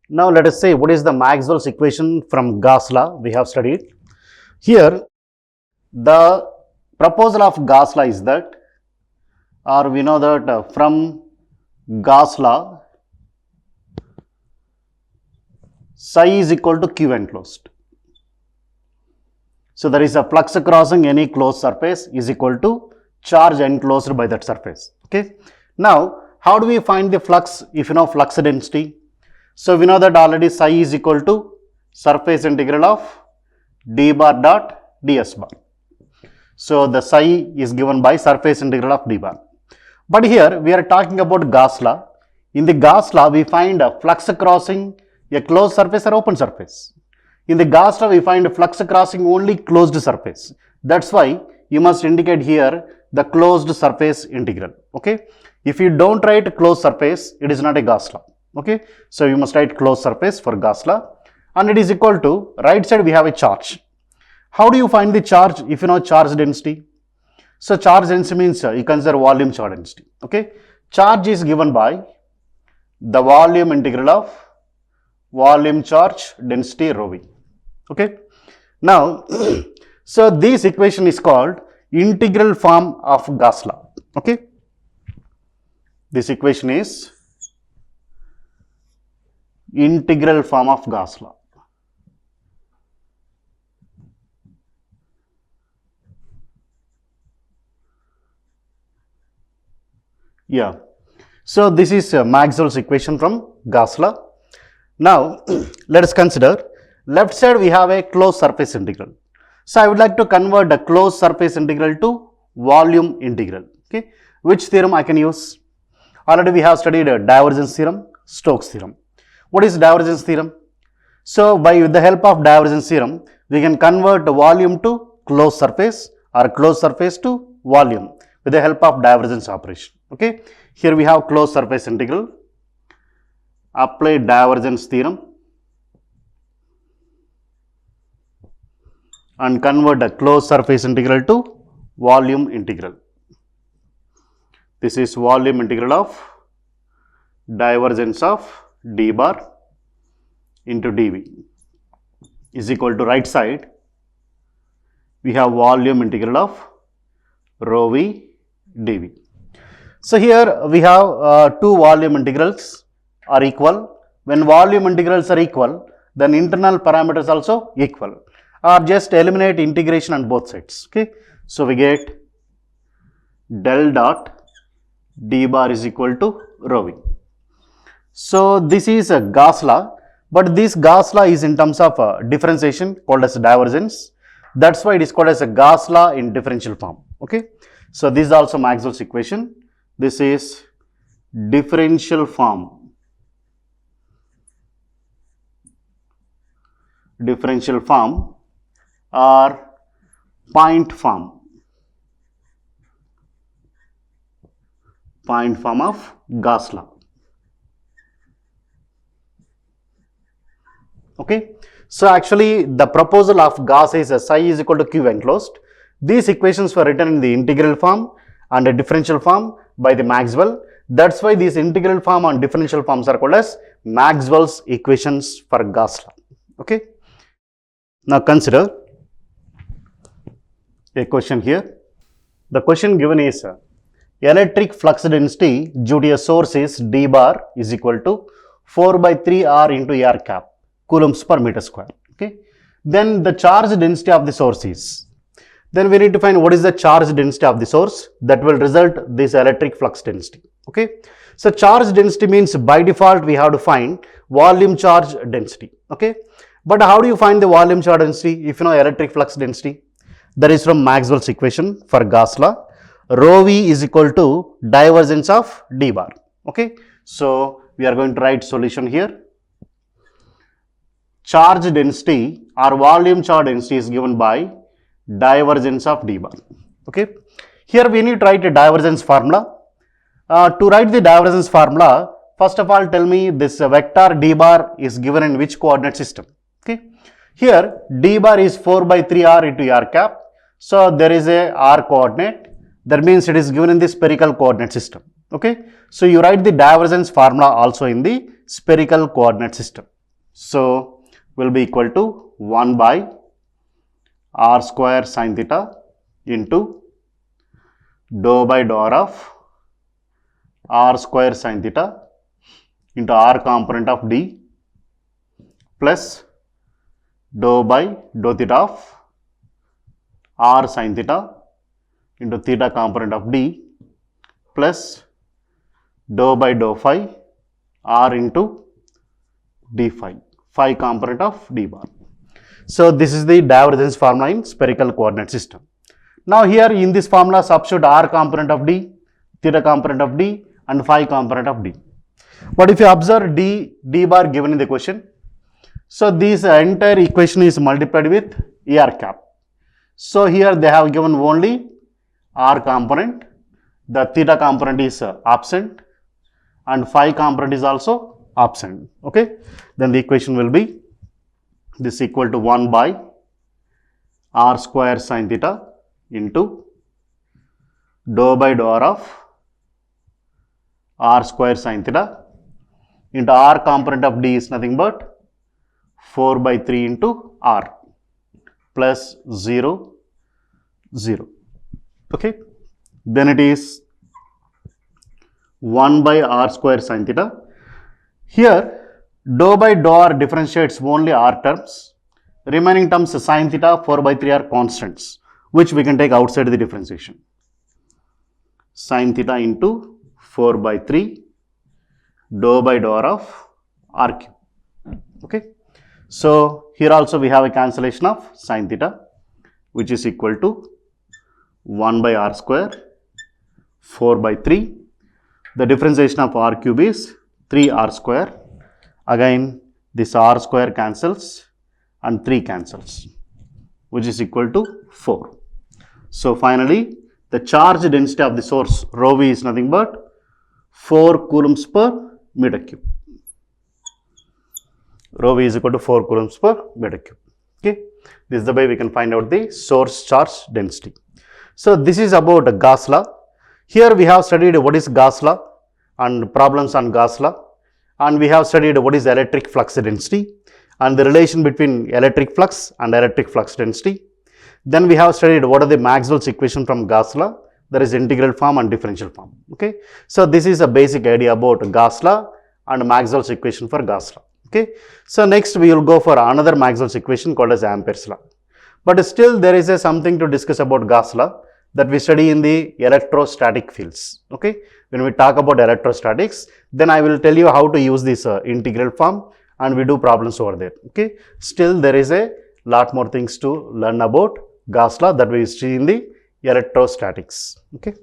Now let us say what is the Maxwell's equation from Gauss law we have studied. Here the proposal of Gauss law is that, or we know that from Gauss law psi is equal to q enclosed. So there is a flux crossing any closed surface is equal to charge enclosed by that surface. Okay. Now how do we find the flux if you know flux density? So we know that already psi is equal to surface integral of d bar dot ds bar. So the psi is given by surface integral of d bar. But here we are talking about Gauss law. In the Gauss law we find a flux crossing a closed surface or open surface. In the Gauss law we find flux crossing only closed surface. That's why you must indicate here the closed surface integral. Okay. If you don't write closed surface, it is not a Gauss law. Okay. So you must write closed surface for Gauss law, and it is equal to right side we have a charge. How do you find the charge if you know charge density? So charge density means you consider volume charge density. Okay. Charge is given by the volume integral of volume charge density rho v. Okay. Now, so this equation is called integral form of Gauss law. Okay. This equation is integral form of Gauss law. Yeah. So this is Maxwell's equation from Gauss law. Now let us consider left side we have a closed surface integral. So I would like to convert the closed surface integral to volume integral. Okay. Which theorem I can use? Already we have studied divergence theorem, Stokes theorem. What is divergence theorem? So by the help of divergence theorem, we can convert volume to closed surface or closed surface to volume with the help of divergence operation. Okay. Here we have closed surface integral. Apply divergence theorem and convert the closed surface integral to volume integral. This is volume integral of divergence of d bar into dv is equal to right side we have volume integral of rho v dv. So here we have two volume integrals are equal. When volume integrals are equal, then internal parameters also equal, or just eliminate integration on both sides. Okay. So we get del dot d bar is equal to rho v. So this is a Gauss law, but this Gauss law is in terms of differentiation called as divergence. That's why it is called as a Gauss law in differential form. Okay. So this is also Maxwell's equation. This is differential form. Differential form or point form. Point form of Gauss law. Okay. So actually the proposal of Gauss is psi is equal to q enclosed. These equations were written in the integral form and a differential form by the Maxwell. That's why these integral form and differential forms are called as Maxwell's equations for Gauss law. Okay. Now consider a question here. The question given is electric flux density due to a source is d bar is equal to 4 by 3 r into r cap coulombs per meter square. Okay. Then the charge density of the source is. Then we need to find what is the charge density of the source that will result this electric flux density. Okay. So charge density means by default we have to find volume charge density. Okay. But how do you find the volume charge density if you know electric flux density? That is from Maxwell's equation for Gauss law. Rho v is equal to divergence of d bar. Okay. So we are going to write solution here. Charge density or volume charge density is given by divergence of d bar. Okay. Here we need to write a divergence formula. To write the divergence formula, first of all tell me this vector d bar is given in which coordinate system. Okay. Here d bar is 4 by 3 r into r cap. So there is a r coordinate. That means it is given in the spherical coordinate system. Okay. So you write the divergence formula also in the spherical coordinate system. So will be equal to 1 by r square sin theta into dou by dou r of r square sin theta into r component of d plus dou by dou theta of r sin theta into theta component of d plus dou by dou phi r into d phi component of d bar. So this is the divergence formula in spherical coordinate system. Now here in this formula substitute r component of d, theta component of d and phi component of d. But if you observe d bar given in the question, so this entire equation is multiplied with er cap. So here they have given only r component, the theta component is absent and phi component is also absent. Okay, then the equation will be this equal to 1 by r square sin theta into dou by dou r of r square sin theta into r component of d is nothing but 4 by 3 into r plus 0 0. Okay, then it is 1 by r square sin theta. Here dou by dou r differentiates only r terms, remaining terms sin theta 4 by 3 are constants which we can take outside the differentiation. Sin theta into 4 by 3 dou by dou r of r cube. Okay, so here also we have a cancellation of sin theta which is equal to 1 by r square 4 by 3. The differentiation of r cube is 3r square. Again this r square cancels and 3 cancels, which is equal to 4. So finally the charge density of the source rho v is nothing but 4 coulombs per meter cube. Rho v is equal to 4 coulombs per meter cube. Okay, this is the way we can find out the source charge density. So this is about Gauss law. Here we have studied what is Gauss law and problems on Gauss law, and we have studied what is electric flux density and the relation between electric flux and electric flux density. Then we have studied what are the Maxwell's equation from Gauss law, that is integral form and differential form. Okay, so this is a basic idea about Gauss law and Maxwell's equation for Gauss law. Okay, so next we will go for another Maxwell's equation called as Ampere's law. But still there is something to discuss about Gauss law that we study in the electrostatic fields. Okay, when we talk about electrostatics, then I will tell you how to use this integral form and we do problems over there. Okay, still there is a lot more things to learn about Gauss law that we see in the electrostatics. Okay.